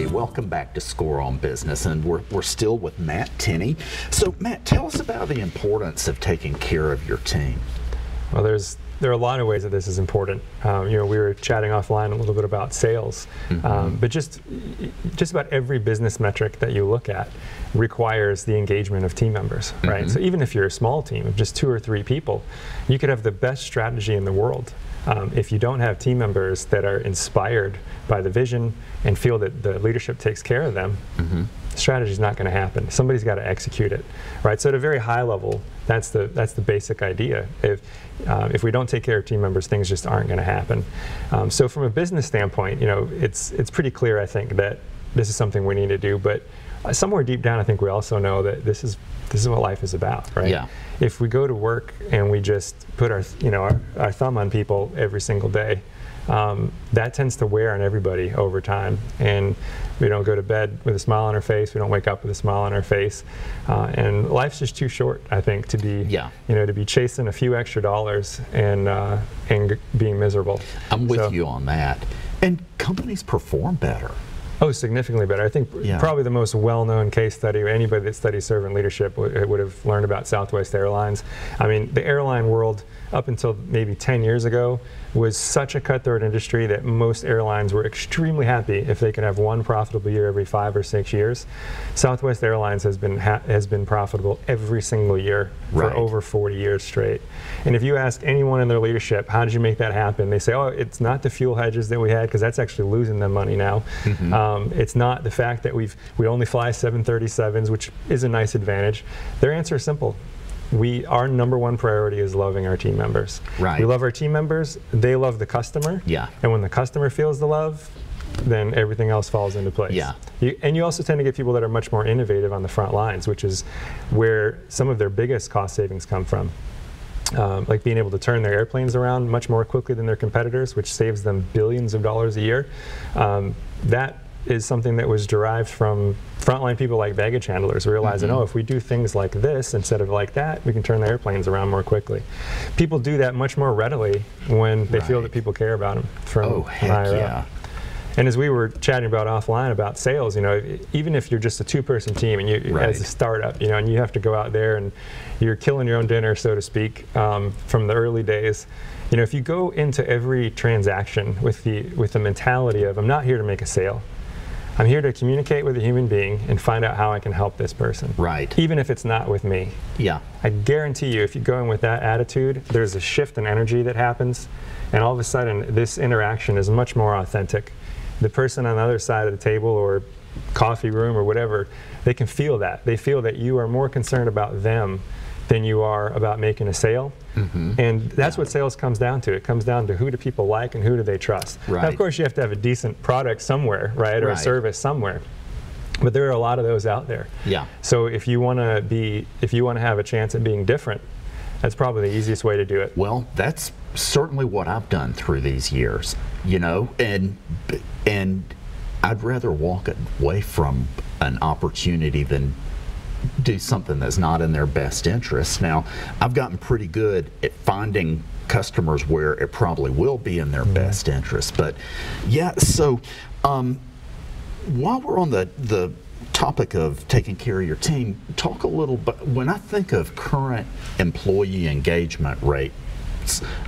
Hey, welcome back to Score on Business, and we're still with Matt Tenney. So, Matt, tell us about the importance of taking care of your team. Well, there are a lot of ways that this is important. We were chatting offline a little bit about sales, but just about every business metric that you look at requires the engagement of team members, right? So even if you're a small team of just 2 or 3 people, you could have the best strategy in the world. If you don't have team members that are inspired by the vision and feel that the leadership takes care of them, the strategy is not going to happen. Somebody's got to execute it, right? So at a very high level, that's the basic idea. If we don't take care of team members, things just aren't going to happen. So from a business standpoint, it's pretty clear, I think, that this is something we need to do. But somewhere deep down, I think we also know that this is what life is about, right? Yeah. If we go to work and we just put our thumb on people every single day, that tends to wear on everybody over time. And we don't go to bed with a smile on our face. We don't wake up with a smile on our face. And life's just too short, I think, to be to be chasing a few extra dollars and being miserable. I'm with you on that. And companies perform better. Oh, significantly better. I think probably the most well-known case study, anybody that studies servant leadership would have learned about Southwest Airlines. I mean, the airline world, up until maybe 10 years ago, was such a cutthroat industry that most airlines were extremely happy if they could have one profitable year every 5 or 6 years. Southwest Airlines has been profitable every single year for over 40 years straight. And if you ask anyone in their leadership, how did you make that happen? They say, oh, it's not the fuel hedges that we had, because that's actually losing them money now. It's not the fact that we only fly 737s, which is a nice advantage. Their answer is simple. Our number one priority is loving our team members. Right. We love our team members. They love the customer. Yeah. And when the customer feels the love, then everything else falls into place. Yeah. And you also tend to get people that are much more innovative on the front lines, which is where some of their biggest cost savings come from. Like being able to turn their airplanes around much more quickly than their competitors, which saves them billions of dollars a year. That is something that was derived from frontline people like baggage handlers realizing, oh, if we do things like this instead of like that, we can turn the airplanes around more quickly. People do that much more readily when they feel that people care about them from higher up. And as we were chatting about offline about sales, even if you're just a 2-person team and you as a startup, and you have to go out there and you're killing your own dinner, so to speak, from the early days, if you go into every transaction with the mentality of, I'm not here to make a sale. I'm here to communicate with a human being and find out how I can help this person. Right. Even if it's not with me. Yeah. I guarantee you, if you go in with that attitude, there's a shift in energy that happens, and all of a sudden, this interaction is much more authentic. The person on the other side of the table or coffee room or whatever, they can feel that. They feel that you are more concerned about them than you are about making a sale. And that's what sales comes down to. It comes down to who do people like and who do they trust. Now, of course, you have to have a decent product somewhere, right, or a service somewhere. But there are a lot of those out there. Yeah. So if you want to have a chance at being different, that's probably the easiest way to do it. Well, that's certainly what I've done through these years, and I'd rather walk away from an opportunity than do something that's not in their best interest. Now, I've gotten pretty good at finding customers where it probably will be in their best interest. But yeah, so while we're on the topic of taking care of your team, talk a little bit. When I think of current employee engagement rate,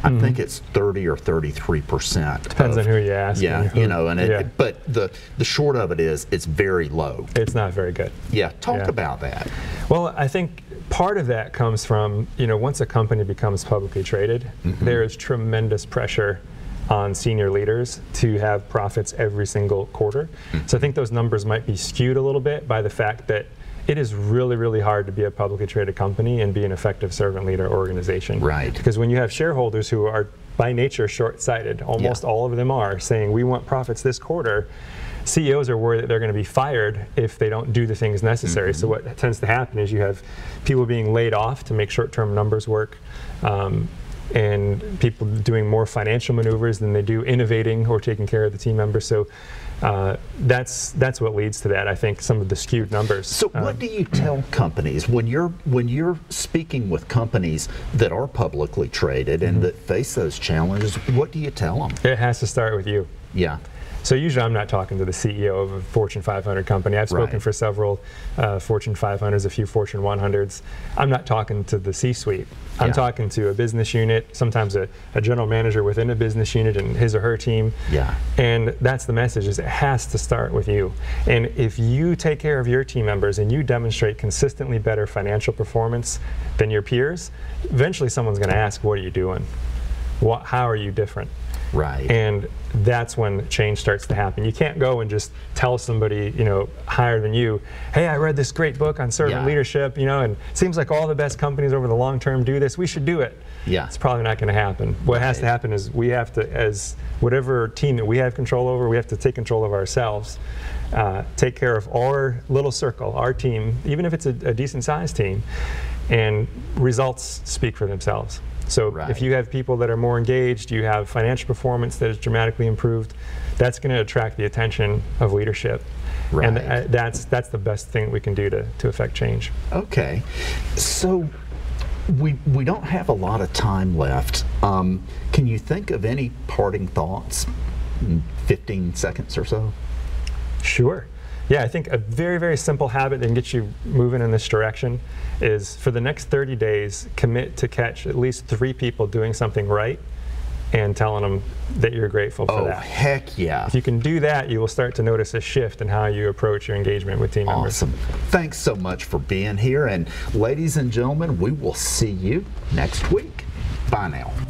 I think it's 30 or 33%. Depends on who you ask. Yeah, but the short of it is it's very low. It's not very good. Yeah, talk about that. Well, I think part of that comes from, once a company becomes publicly traded, there is tremendous pressure on senior leaders to have profits every single quarter. So I think those numbers might be skewed a little bit by the fact that it is really, really hard to be a publicly traded company and be an effective servant leader organization. Right. Because when you have shareholders who are by nature short-sighted, almost all of them are, saying we want profits this quarter, CEOs are worried that they're going to be fired if they don't do the things necessary. So what tends to happen is you have people being laid off to make short-term numbers work, and people doing more financial maneuvers than they do innovating or taking care of the team members. So that's what leads to that. I think some of the skewed numbers. So what do you tell companies when you're speaking with companies that are publicly traded and that face those challenges? What do you tell them? It has to start with you. Yeah. So usually I'm not talking to the CEO of a Fortune 500 company. I've spoken for several Fortune 500s, a few Fortune 100s. I'm not talking to the C-suite. I'm talking to a business unit, sometimes a general manager within a business unit and his or her team. And that's the message, is it has to start with you. And if you take care of your team members and you demonstrate consistently better financial performance than your peers, eventually someone's going to ask, what are you doing? How are you different? And that's when change starts to happen. You can't go and just tell somebody, higher than you, hey, I read this great book on servant leadership, and it seems like all the best companies over the long term do this. We should do it. It's probably not going to happen. What has to happen is we have to, as whatever team that we have control over, we have to take control of ourselves, take care of our little circle, our team, even if it's a decent sized team, and results speak for themselves. So if you have people that are more engaged, you have financial performance that is dramatically improved, that's going to attract the attention of leadership. And that's the best thing we can do to affect change. Okay. So we don't have a lot of time left. Can you think of any parting thoughts in 15 seconds or so? Sure. Yeah, I think a very, very simple habit that can get you moving in this direction is, for the next 30 days, commit to catch at least 3 people doing something right and telling them that you're grateful for that. Oh, heck yeah. If you can do that, you will start to notice a shift in how you approach your engagement with team members. Awesome. Thanks so much for being here. And ladies and gentlemen, we will see you next week. Bye now.